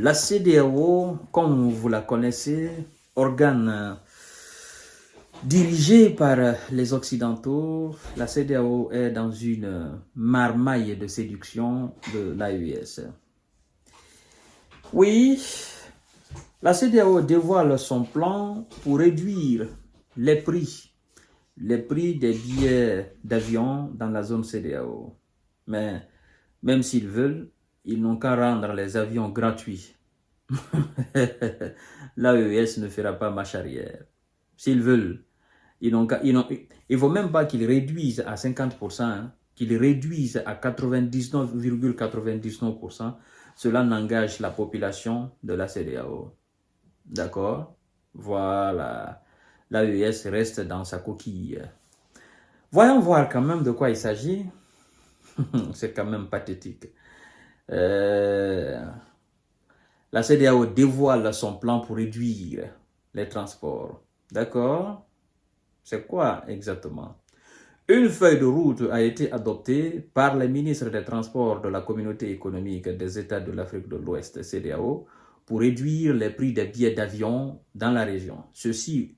La CEDEAO, comme vous la connaissez, organe dirigé par les Occidentaux, la CEDEAO est dans une marmaille de séduction de l'AES. Oui, la CEDEAO dévoile son plan pour réduire les prix des billets d'avion dans la zone CEDEAO. Mais même s'ils veulent, ils n'ont qu'à rendre les avions gratuits. L'AES ne fera pas marche arrière. S'ils veulent, il ne faut même pas qu'ils réduisent à 50%, hein, qu'ils réduisent à 99,99%. Cela n'engage la population de la CEDEAO. D'accord? Voilà. L'AES reste dans sa coquille. Voyons voir quand même de quoi il s'agit. C'est quand même pathétique. La CEDEAO dévoile son plan pour réduire les transports. D'accord? C'est quoi exactement? Une feuille de route a été adoptée par les ministres des Transports de la Communauté économique des États de l'Afrique de l'Ouest, CEDEAO, pour réduire les prix des billets d'avion dans la région. Ceci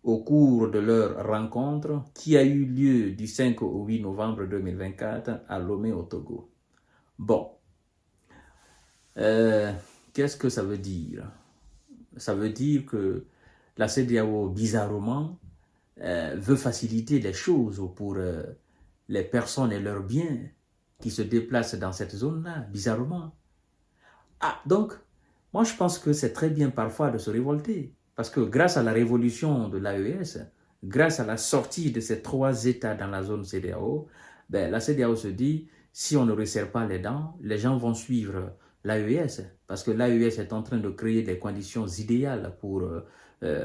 au cours de leur rencontre qui a eu lieu du 5 au 8 novembre 2024 à Lomé au Togo. Bon, qu'est-ce que ça veut dire? Ça veut dire que la CEDEAO, bizarrement, veut faciliter les choses pour les personnes et leurs biens qui se déplacent dans cette zone-là, bizarrement. Ah, donc, moi je pense que c'est très bien parfois de se révolter, parce que grâce à la révolution de l'AES, grâce à la sortie de ces trois États dans la zone CEDEAO, ben, la CEDEAO se dit, si on ne resserre pas les dents, les gens vont suivre l'AES, parce que l'AES est en train de créer des conditions idéales pour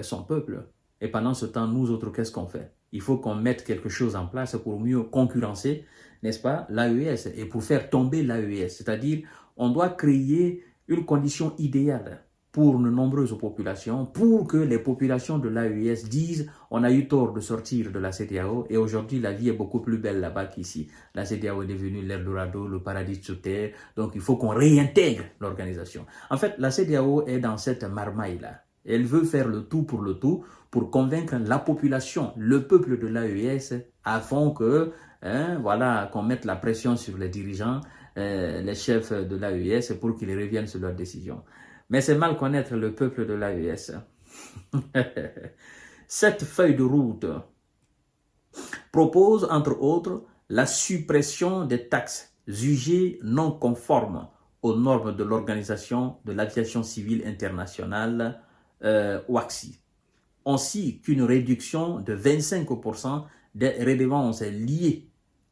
son peuple. Et pendant ce temps, nous autres, qu'est-ce qu'on fait? Il faut qu'on mette quelque chose en place pour mieux concurrencer, n'est-ce pas, l'AES, et pour faire tomber l'AES. C'est-à-dire, on doit créer une condition idéale pour de nombreuses populations, pour que les populations de l'AES disent on a eu tort de sortir de la CEDEAO et aujourd'hui la vie est beaucoup plus belle là-bas qu'ici. La CEDEAO est devenue l'Eldorado, le paradis sur terre, donc il faut qu'on réintègre l'organisation. En fait, la CEDEAO est dans cette marmaille-là. Elle veut faire le tout pour convaincre la population, le peuple de l'AES, afin que, voilà, qu'on mette la pression sur les dirigeants, les chefs de l'AES pour qu'ils reviennent sur leurs décisions. Mais c'est mal connaître le peuple de l'AES. Cette feuille de route propose, entre autres, la suppression des taxes jugées non conformes aux normes de l'Organisation de l'Aviation Civile Internationale, OACI, ainsi qu'une réduction de 25% des redevances liées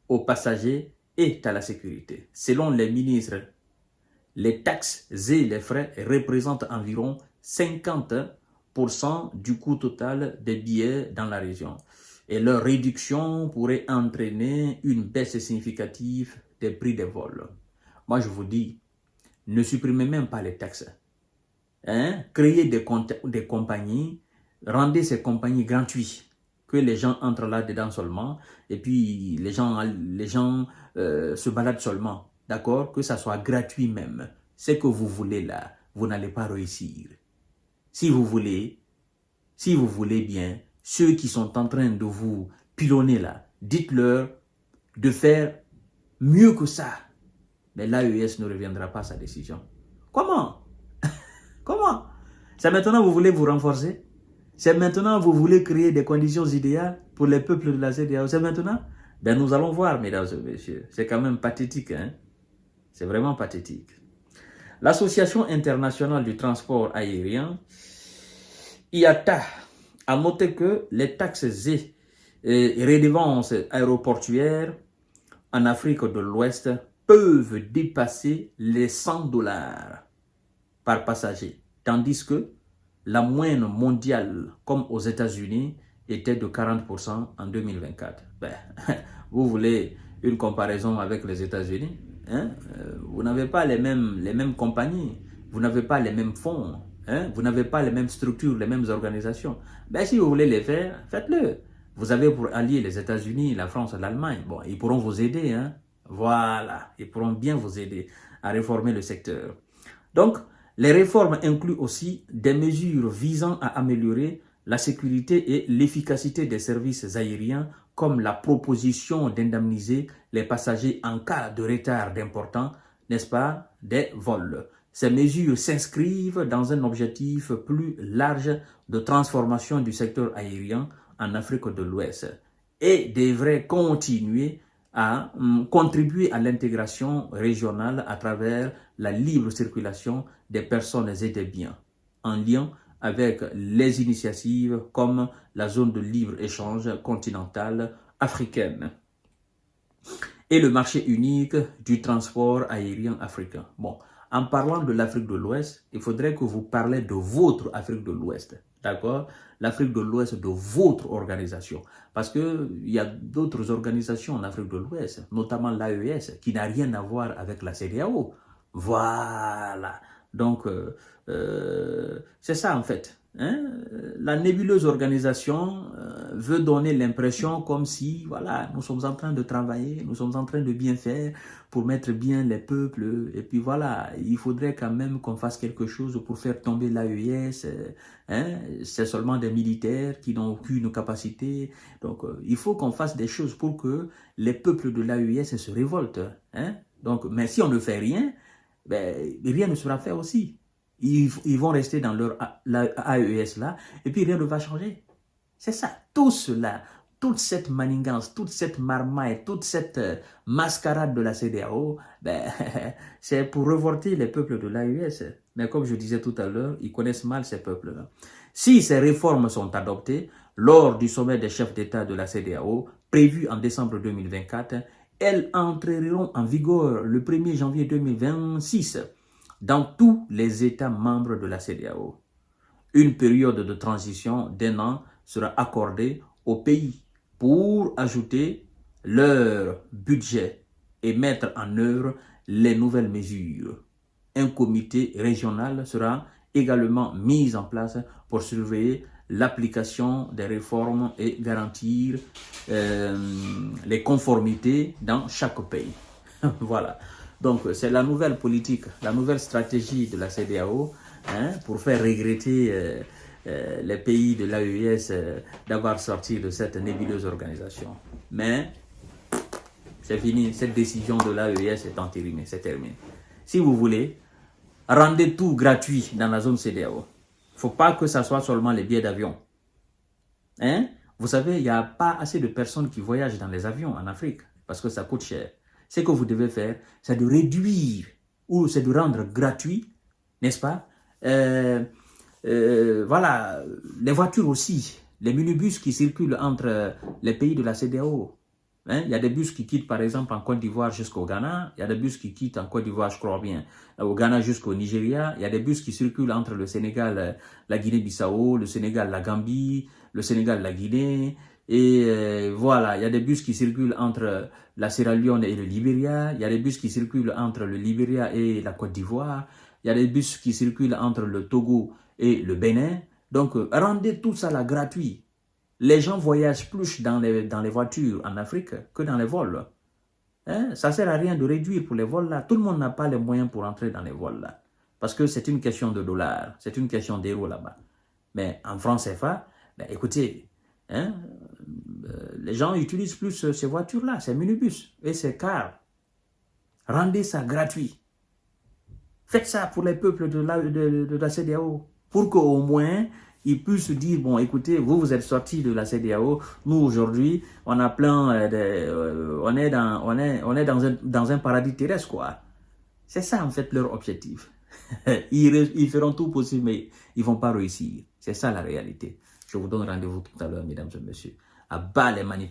aux passagers et à la sécurité. Selon les ministres, les taxes et les frais représentent environ 50% du coût total des billets dans la région. Et leur réduction pourrait entraîner une baisse significative des prix des vols. Moi, je vous dis, ne supprimez même pas les taxes. Créez des compagnies, rendez ces compagnies gratuites, que les gens entrent là-dedans seulement, et puis les gens se baladent seulement, d'accord? Que ça soit gratuit même. Ce que vous voulez là, vous n'allez pas réussir. Si vous voulez bien, ceux qui sont en train de vous pilonner là, dites-leur de faire mieux que ça. Mais l'AES ne reviendra pas à sa décision. Comment? Comment? C'est maintenant que vous voulez vous renforcer? C'est maintenant que vous voulez créer des conditions idéales pour les peuples de la CEDEAO? C'est maintenant? Ben nous allons voir, mesdames et messieurs. C'est quand même pathétique, hein? C'est vraiment pathétique. L'Association internationale du transport aérien, IATA, a noté que les taxes et redevances aéroportuaires en Afrique de l'Ouest peuvent dépasser les $100 par passager, tandis que la moyenne mondiale, comme aux États-Unis, était de 40% en 2024. Ben, vous voulez une comparaison avec les États-Unis? Vous n'avez pas les mêmes compagnies, vous n'avez pas les mêmes fonds, vous n'avez pas les mêmes structures, les mêmes organisations. Ben, si vous voulez les faire, faites-le. Vous avez pour allier les États-Unis, la France et l'Allemagne. Bon, ils pourront vous aider. Voilà, ils pourront bien vous aider à réformer le secteur. Donc, Les réformes incluent aussi des mesures visant à améliorer la sécurité et l'efficacité des services aériens, comme la proposition d'indemniser les passagers en cas de retard d'importants, n'est-ce pas, des vols. Ces mesures s'inscrivent dans un objectif plus large de transformation du secteur aérien en Afrique de l'Ouest et devraient continuer à contribuer à l'intégration régionale à travers la libre circulation des personnes et des biens, en lien avec les initiatives comme la zone de libre-échange continentale africaine et le marché unique du transport aérien africain. Bon, en parlant de l'Afrique de l'Ouest, il faudrait que vous parlez de votre Afrique de l'Ouest, d'accord? L'Afrique de l'Ouest de votre organisation. Parce qu'il y a d'autres organisations en Afrique de l'Ouest, notamment l'AES, qui n'a rien à voir avec la CEDEAO. Voilà. Donc, c'est ça en fait. Hein? La nébuleuse organisation veut donner l'impression comme si, voilà, nous sommes en train de travailler, nous sommes en train de bien faire pour mettre bien les peuples. Et puis voilà, il faudrait quand même qu'on fasse quelque chose pour faire tomber l'AES. Hein? C'est seulement des militaires qui n'ont aucune capacité. Donc, il faut qu'on fasse des choses pour que les peuples de l'AES se révoltent. Hein? Donc, mais si on ne fait rien, ben, rien ne sera fait aussi. Ils vont rester dans leur AES là, et puis rien ne va changer. C'est ça, tout cela, toute cette manigance, toute cette marmaille, toute cette mascarade de la CEDEAO, ben, c'est pour révolter les peuples de l'AES. Mais comme je disais tout à l'heure, ils connaissent mal ces peuples-là. Si ces réformes sont adoptées lors du sommet des chefs d'État de la CEDEAO, prévu en décembre 2024, elles entreront en vigueur le 1er janvier 2026 dans tous les États membres de la CEDEAO. Une période de transition d'1 an sera accordée aux pays pour ajouter leur budget et mettre en œuvre les nouvelles mesures. Un comité régional sera également mis en place pour surveiller l'application des réformes et garantir les conformités dans chaque pays. Voilà. Donc, c'est la nouvelle politique, la nouvelle stratégie de la CEDEAO pour faire regretter les pays de l'AES d'avoir sorti de cette nébuleuse organisation. Mais, c'est fini, cette décision de l'AES est entérinée, c'est terminé. Si vous voulez, rendez tout gratuit dans la zone CEDEAO. Il ne faut pas que ça soit seulement les billets d'avion. Hein? Vous savez, il n'y a pas assez de personnes qui voyagent dans les avions en Afrique parce que ça coûte cher. Ce que vous devez faire, c'est de réduire ou c'est de rendre gratuit, n'est-ce pas? Voilà, les voitures aussi, les minibus qui circulent entre les pays de la CEDEAO. Hein? Il y a des bus qui quittent par exemple en Côte d'Ivoire jusqu'au Ghana, il y a des bus qui quittent en Côte d'Ivoire, je crois bien, au Ghana jusqu'au Nigeria, il y a des bus qui circulent entre le Sénégal, la Guinée-Bissau, le Sénégal, la Gambie, le Sénégal, la Guinée. Et voilà, il y a des bus qui circulent entre la Sierra Leone et le Libéria. Il y a des bus qui circulent entre le Libéria et la Côte d'Ivoire. Il y a des bus qui circulent entre le Togo et le Bénin. Donc, rendez tout ça là gratuit. Les gens voyagent plus dans les voitures en Afrique que dans les vols. Hein? Ça ne sert à rien de réduire pour les vols là. Tout le monde n'a pas les moyens pour entrer dans les vols là. Parce que c'est une question de dollars. C'est une question d'euros là-bas. Mais en francs CFA, ben, écoutez, hein, les gens utilisent plus ces voitures-là, ces minibus et ces cars. Rendez ça gratuit. Faites ça pour les peuples de la CEDEAO. Pour qu'au moins, ils puissent dire, bon, écoutez, vous êtes sortis de la CEDEAO. Nous, aujourd'hui, on a plein on est dans un paradis terrestre, quoi. C'est ça, en fait, leur objectif. Ils feront tout possible, mais ils ne vont pas réussir. C'est ça, la réalité. Je vous donne rendez-vous tout à l'heure, mesdames et messieurs. À bas les manipulations.